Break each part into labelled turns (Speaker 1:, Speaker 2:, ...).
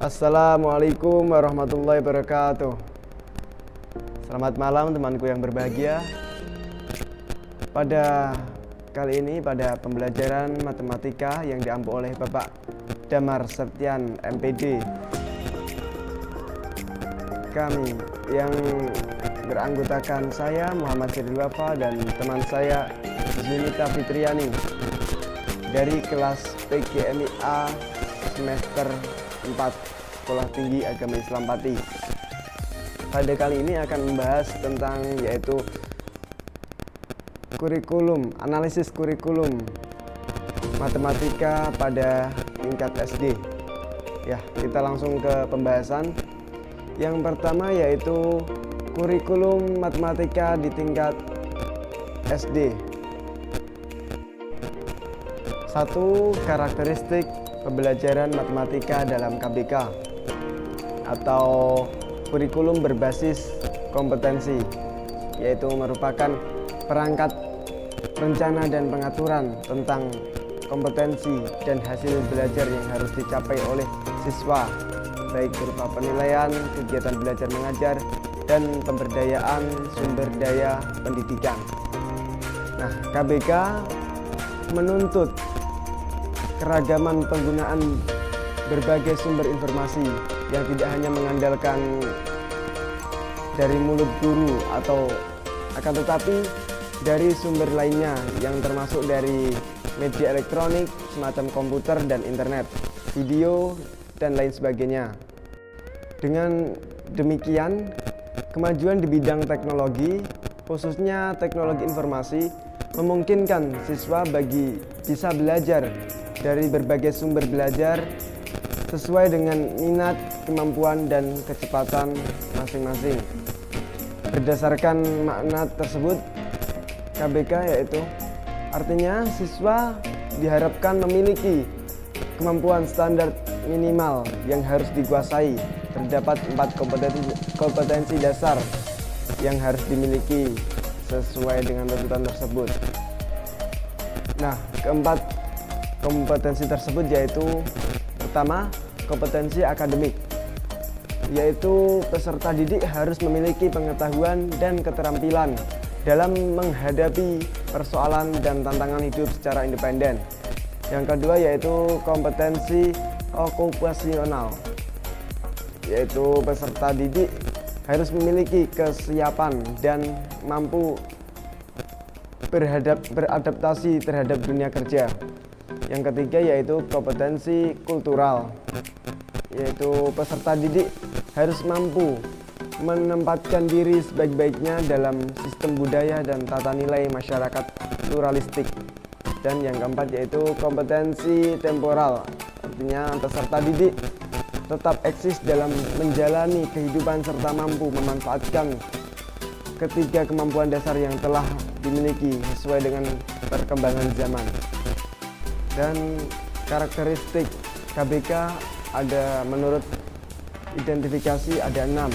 Speaker 1: Assalamualaikum warahmatullahi wabarakatuh. Selamat malam temanku yang berbahagia. Pada kali ini, pada pembelajaran matematika yang diampu oleh Bapak Damar Septian MPD, kami yang beranggotakan saya Muhammad Syedil Wafa dan teman saya Zunita Fitriani dari kelas PGMIA semester 4 Sekolah Tinggi Agama Islam Pati. Pada kali ini akan membahas tentang yaitu kurikulum, analisis kurikulum matematika pada tingkat SD. Ya, kita langsung ke pembahasan. Yang pertama yaitu kurikulum matematika di tingkat SD. Satu, karakteristik pembelajaran matematika dalam KBK atau kurikulum berbasis kompetensi, yaitu merupakan perangkat rencana dan pengaturan tentang kompetensi dan hasil belajar yang harus dicapai oleh siswa, baik berupa penilaian, kegiatan belajar mengajar, dan pemberdayaan sumber daya pendidikan. Nah, KBK menuntut keragaman penggunaan berbagai sumber informasi yang tidak hanya mengandalkan dari mulut guru akan tetapi dari sumber lainnya yang termasuk dari media elektronik semacam komputer dan internet, video, dan lain sebagainya. Dengan demikian, kemajuan di bidang teknologi, khususnya teknologi informasi, memungkinkan siswa bisa belajar dari berbagai sumber belajar sesuai dengan minat, kemampuan, dan kecepatan masing-masing. Berdasarkan makna tersebut, KBK yaitu artinya siswa diharapkan memiliki kemampuan standar minimal yang harus dikuasai. Terdapat 4 kompetensi dasar yang harus dimiliki sesuai dengan tuntutan tersebut. Nah, keempat kompetensi tersebut yaitu pertama, kompetensi akademik, yaitu peserta didik harus memiliki pengetahuan dan keterampilan dalam menghadapi persoalan dan tantangan hidup secara independen. Yang kedua yaitu kompetensi okupasional, yaitu peserta didik harus memiliki kesiapan dan mampu beradaptasi terhadap dunia kerja. Yang ketiga yaitu kompetensi kultural, yaitu peserta didik harus mampu menempatkan diri sebaik-baiknya dalam sistem budaya dan tata nilai masyarakat pluralistik. Dan yang keempat yaitu kompetensi temporal, artinya peserta didik tetap eksis dalam menjalani kehidupan serta mampu memanfaatkan ketiga kemampuan dasar yang telah dimiliki sesuai dengan perkembangan zaman. Dan karakteristik KBK ada menurut identifikasi ada 6.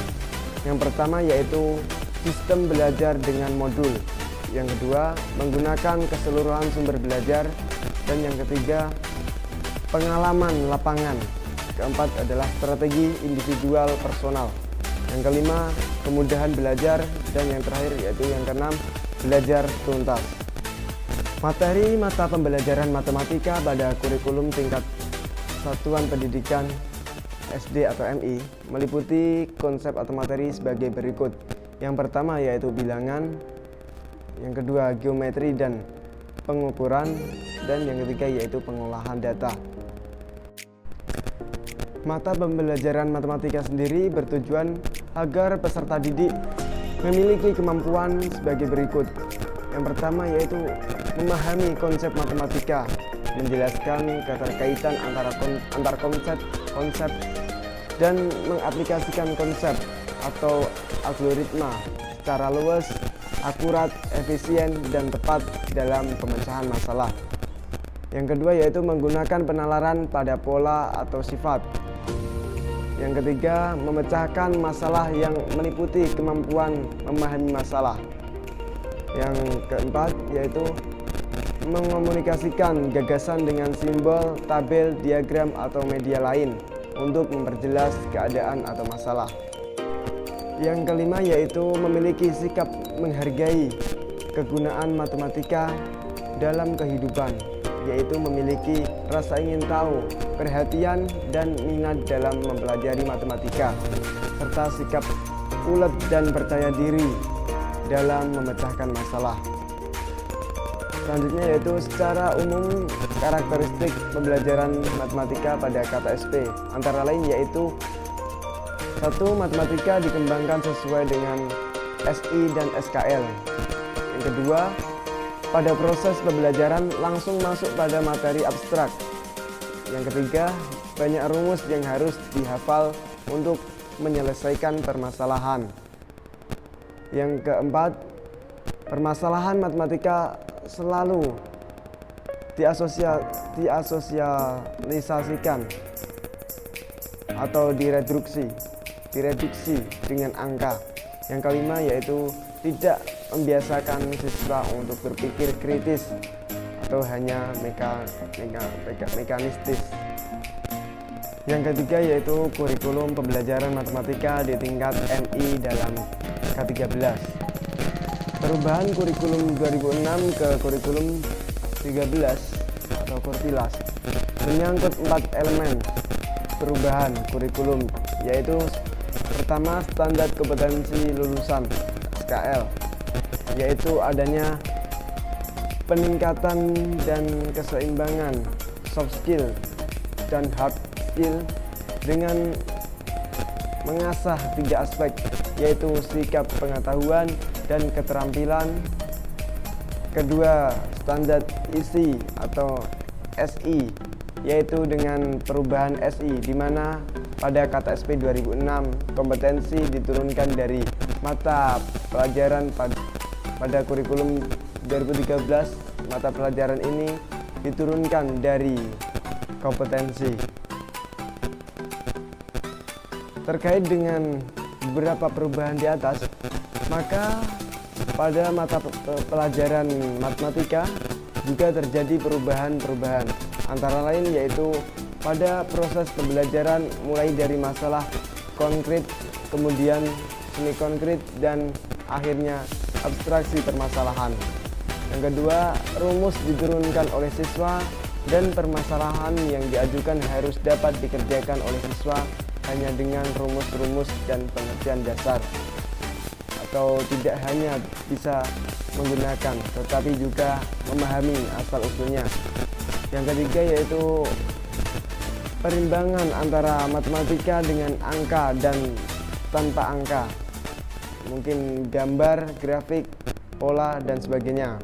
Speaker 1: Yang pertama yaitu sistem belajar dengan modul. Yang kedua, menggunakan keseluruhan sumber belajar. Dan yang ketiga, pengalaman lapangan. Keempat adalah strategi individual personal. Yang kelima, kemudahan belajar. Dan yang terakhir yaitu yang keenam, belajar tuntas. Materi mata pembelajaran matematika pada kurikulum tingkat satuan pendidikan SD atau MI meliputi konsep atau materi sebagai berikut. Yang pertama yaitu bilangan, yang kedua geometri dan pengukuran, dan yang ketiga yaitu pengolahan data. Mata pembelajaran matematika sendiri bertujuan agar peserta didik memiliki kemampuan sebagai berikut. Yang pertama yaitu memahami konsep matematika, menjelaskan keterkaitan antar konsep dan mengaplikasikan konsep atau algoritma secara luas, akurat, efisien, dan tepat dalam pemecahan masalah. Yang kedua yaitu menggunakan penalaran pada pola atau sifat. Yang ketiga, memecahkan masalah yang meliputi kemampuan memahami masalah. Yang keempat yaitu mengomunikasikan gagasan dengan simbol, tabel, diagram, atau media lain untuk memperjelas keadaan atau masalah. Yang kelima yaitu memiliki sikap menghargai kegunaan matematika dalam kehidupan, yaitu memiliki rasa ingin tahu, perhatian, dan minat dalam mempelajari matematika, serta sikap ulet dan percaya diri dalam memecahkan masalah. Selanjutnya yaitu secara umum karakteristik pembelajaran matematika pada KTSP, antara lain yaitu: 1. Matematika dikembangkan sesuai dengan SI dan SKL. Yang kedua, pada proses pembelajaran langsung masuk pada materi abstrak. Yang ketiga, banyak rumus yang harus dihafal untuk menyelesaikan permasalahan. Yang keempat, permasalahan matematika selalu diasosialisasikan atau direduksi dengan angka. Yang kelima yaitu tidak membiasakan siswa untuk berpikir kritis atau hanya mekanistis. Yang ketiga yaitu kurikulum pembelajaran matematika di tingkat MI dalam K13. Perubahan kurikulum 2006 ke kurikulum 13 atau Kurtilas menyangkut 4 elemen perubahan kurikulum, yaitu: pertama, standar kompetensi lulusan SKL, yaitu adanya peningkatan dan keseimbangan soft skill dan hard skill dengan mengasah 3 aspek, yaitu sikap, pengetahuan, dan keterampilan. Kedua, standar isi atau SI, yaitu dengan perubahan SI, di mana pada KTSP 2006 kompetensi diturunkan dari mata pelajaran pada kurikulum 2013. Mata pelajaran ini diturunkan dari kompetensi. Terkait dengan beberapa perubahan di atas, maka pada mata pelajaran matematika juga terjadi perubahan-perubahan, antara lain yaitu pada proses pembelajaran mulai dari masalah konkret, kemudian semi konkret, dan akhirnya abstraksi permasalahan. Yang kedua, rumus diturunkan oleh siswa dan permasalahan yang diajukan harus dapat dikerjakan oleh siswa hanya dengan rumus-rumus dan pengertian dasar, atau tidak hanya bisa menggunakan tetapi juga memahami asal-usulnya. Yang ketiga yaitu perimbangan antara matematika dengan angka dan tanpa angka, mungkin gambar, grafik, pola, dan sebagainya.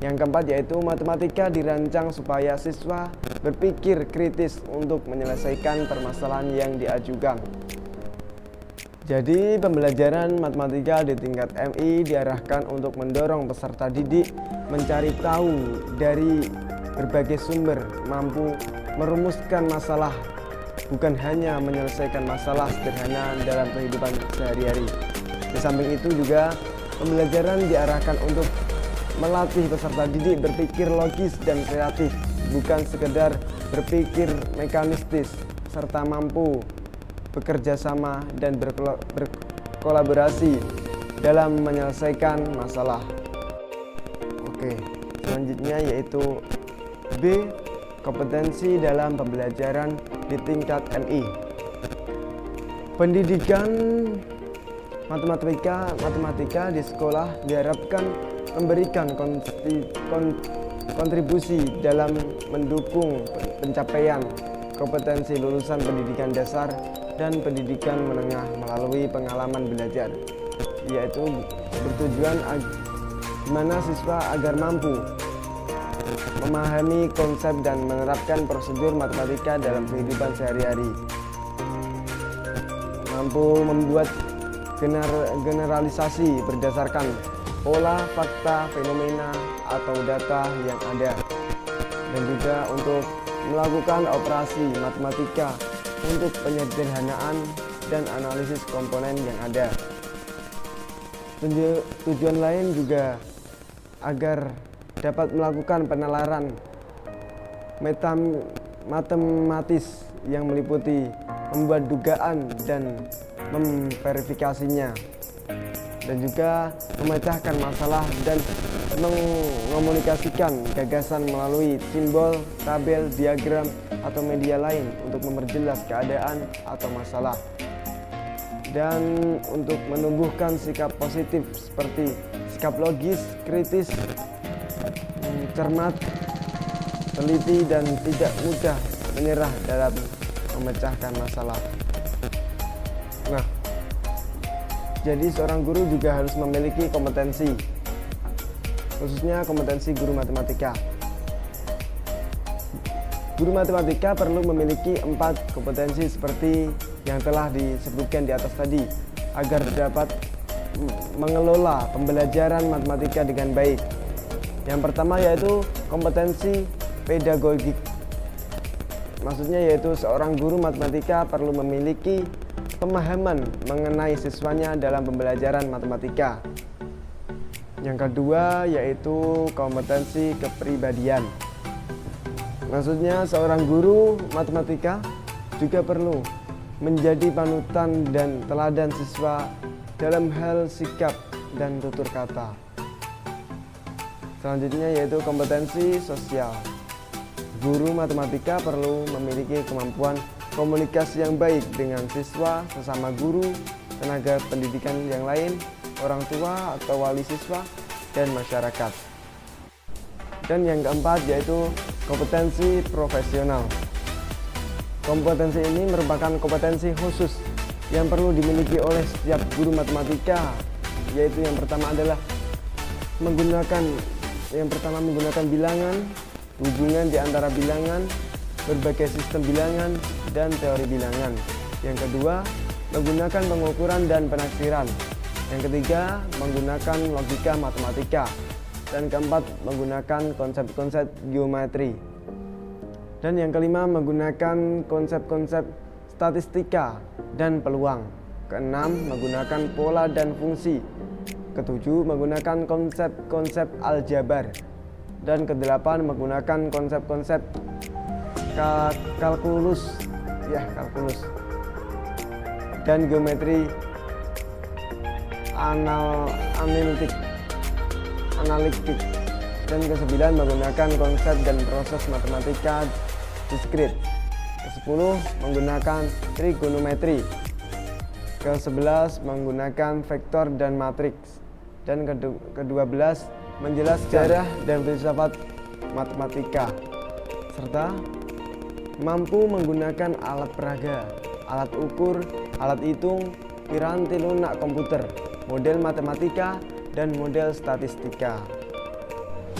Speaker 1: Yang keempat yaitu matematika dirancang supaya siswa berpikir kritis untuk menyelesaikan permasalahan yang diajukan. Jadi pembelajaran matematika di tingkat MI diarahkan untuk mendorong peserta didik mencari tahu dari berbagai sumber, mampu merumuskan masalah, bukan hanya menyelesaikan masalah sederhana dalam kehidupan sehari-hari. Di samping itu juga pembelajaran diarahkan untuk melatih peserta didik berpikir logis dan kreatif, bukan sekedar berpikir mekanistis, serta mampu bekerja sama dan berkolaborasi dalam menyelesaikan masalah. Oke, selanjutnya yaitu B. Kompetensi dalam pembelajaran di tingkat MI. Pendidikan matematika di sekolah diharapkan memberikan kontribusi dalam mendukung pencapaian kompetensi lulusan pendidikan dasar dan pendidikan menengah melalui pengalaman belajar, yaitu bertujuan di mana siswa agar mampu memahami konsep dan menerapkan prosedur matematika dalam kehidupan sehari-hari, mampu membuat generalisasi berdasarkan pola, fakta, fenomena, atau data yang ada, dan juga untuk melakukan operasi matematika untuk penyederhanaan dan analisis komponen yang ada. Tujuan lain juga agar dapat melakukan penalaran matematis yang meliputi membuat dugaan dan memverifikasinya, dan juga memecahkan masalah dan mengomunikasikan gagasan melalui simbol, tabel, diagram, atau media lain untuk memperjelas keadaan atau masalah, dan untuk menumbuhkan sikap positif seperti sikap logis, kritis, cermat, teliti, dan tidak mudah menyerah dalam memecahkan masalah. Nah, jadi seorang guru juga harus memiliki kompetensi, khususnya kompetensi guru matematika. Guru matematika perlu memiliki 4 kompetensi seperti yang telah disebutkan di atas tadi, agar dapat mengelola pembelajaran matematika dengan baik. Yang pertama yaitu kompetensi pedagogik. Maksudnya yaitu seorang guru matematika perlu memiliki pemahaman mengenai siswanya dalam pembelajaran matematika. Yang kedua yaitu kompetensi kepribadian. Maksudnya seorang guru matematika juga perlu menjadi panutan dan teladan siswa dalam hal sikap dan tutur kata. Selanjutnya yaitu kompetensi sosial. Guru matematika perlu memiliki kemampuan komunikasi yang baik dengan siswa, sesama guru, tenaga pendidikan yang lain, orang tua atau wali siswa, dan masyarakat. Dan yang keempat yaitu kompetensi profesional. Kompetensi ini merupakan kompetensi khusus yang perlu dimiliki oleh setiap guru matematika, yaitu yang pertama adalah menggunakan bilangan, hubungan di antara bilangan, berbagai sistem bilangan, dan teori bilangan. Yang kedua, menggunakan pengukuran dan penaksiran. Yang ketiga, menggunakan logika matematika. Dan keempat, menggunakan konsep-konsep geometri. Dan yang kelima, menggunakan konsep-konsep statistika dan peluang. Keenam, menggunakan pola dan fungsi. Ketujuh, menggunakan konsep-konsep aljabar. Dan kedelapan, menggunakan konsep-konsep kalkulus dan geometri analitik. Dan ke-9 menggunakan konsep dan proses matematika diskrit. Ke-10 menggunakan trigonometri. Ke-11 menggunakan vektor dan matriks. Dan ke-12 menjelaskan sejarah dan filsafat matematika, serta mampu menggunakan alat peraga, alat ukur, alat hitung, piranti lunak komputer, model matematika, dan model statistika.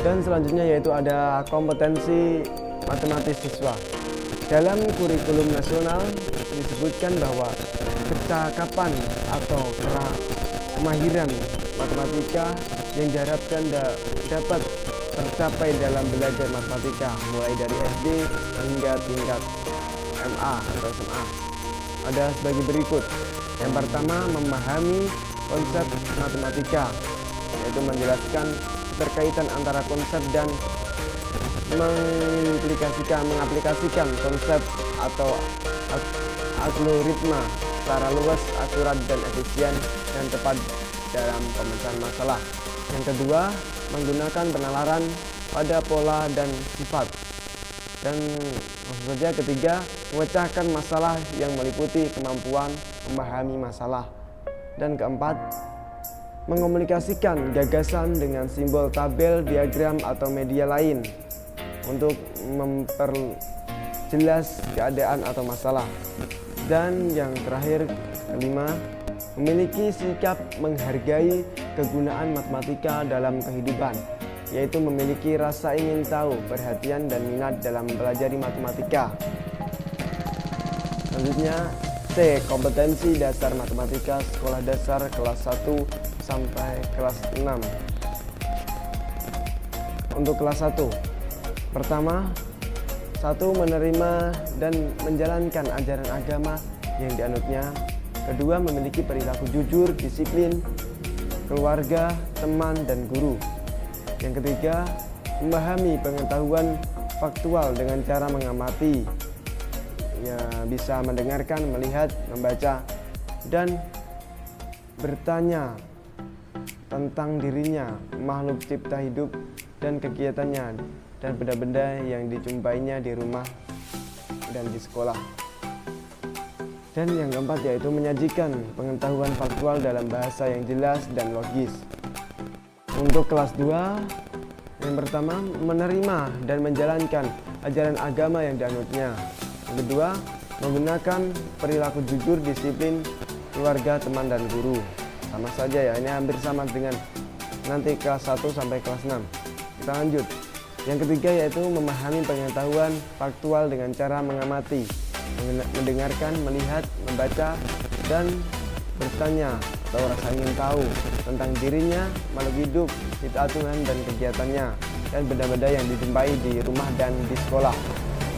Speaker 1: Dan selanjutnya yaitu ada kompetensi matematis siswa. Dalam kurikulum nasional disebutkan bahwa kecakapan atau kemahiran matematika yang diharapkan dapat tercapai dalam belajar matematika mulai dari SD hingga tingkat MA atau SMA ada sebagai berikut. Yang pertama, memahami konsep matematika, yaitu menjelaskan keterkaitan antara konsep dan mengaplikasikan konsep atau algoritma secara luas, akurat, dan efisien dan tepat dalam pemecahan masalah. Yang kedua, menggunakan penalaran pada pola dan sifat. Dan maksud saja ketiga, memecahkan masalah yang meliputi kemampuan memahami masalah. Dan keempat, mengomunikasikan gagasan dengan simbol tabel, diagram, atau media lain untuk memperjelas keadaan atau masalah. Dan yang terakhir, kelima, memiliki sikap menghargai kegunaan matematika dalam kehidupan, yaitu memiliki rasa ingin tahu, perhatian, dan minat dalam mempelajari matematika. Selanjutnya, C. Kompetensi dasar matematika sekolah dasar kelas 1 sampai kelas 6. Untuk kelas 1, pertama, 1. Menerima dan menjalankan ajaran agama yang dianutnya. Kedua, memiliki perilaku jujur, disiplin, keluarga, teman, dan guru. Yang ketiga, memahami pengetahuan faktual dengan cara mengamati. ya, bisa mendengarkan, melihat, membaca, dan bertanya tentang dirinya, makhluk cipta hidup dan kegiatannya, dan benda-benda yang dijumpainya di rumah dan di sekolah. Dan yang keempat yaitu menyajikan pengetahuan faktual dalam bahasa yang jelas dan logis. Untuk kelas 2, yang pertama menerima dan menjalankan ajaran agama yang dianutnya. Yang kedua, menggunakan perilaku jujur, disiplin, keluarga, teman, dan guru. Sama saja ya, ini hampir sama dengan nanti kelas 1 sampai kelas 6. Kita lanjut. Yang ketiga yaitu memahami pengetahuan faktual dengan cara mengamati, mendengarkan, melihat, membaca, dan bertanya atau rasa ingin tahu tentang dirinya, makhluk hidup, ciptaan Tuhan dan kegiatannya, dan benda-benda yang dijumpai di rumah dan di sekolah.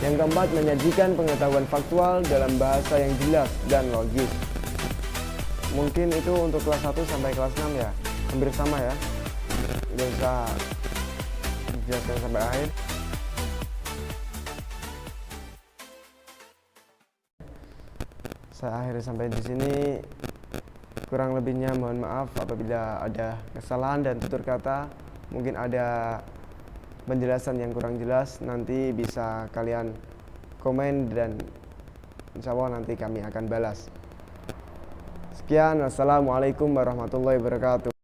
Speaker 1: Yang keempat, menyajikan pengetahuan faktual dalam bahasa yang jelas dan logis. Mungkin itu untuk kelas 1 sampai kelas 6 ya, hampir sama ya, nggak usah dijelaskan sampai akhir. Saya akhiri sampai di sini. Kurang lebihnya mohon maaf apabila ada kesalahan dan tutur kata. Mungkin ada penjelasan yang kurang jelas, nanti bisa kalian komen dan insya Allah nanti kami akan balas. Sekian, assalamualaikum warahmatullahi wabarakatuh.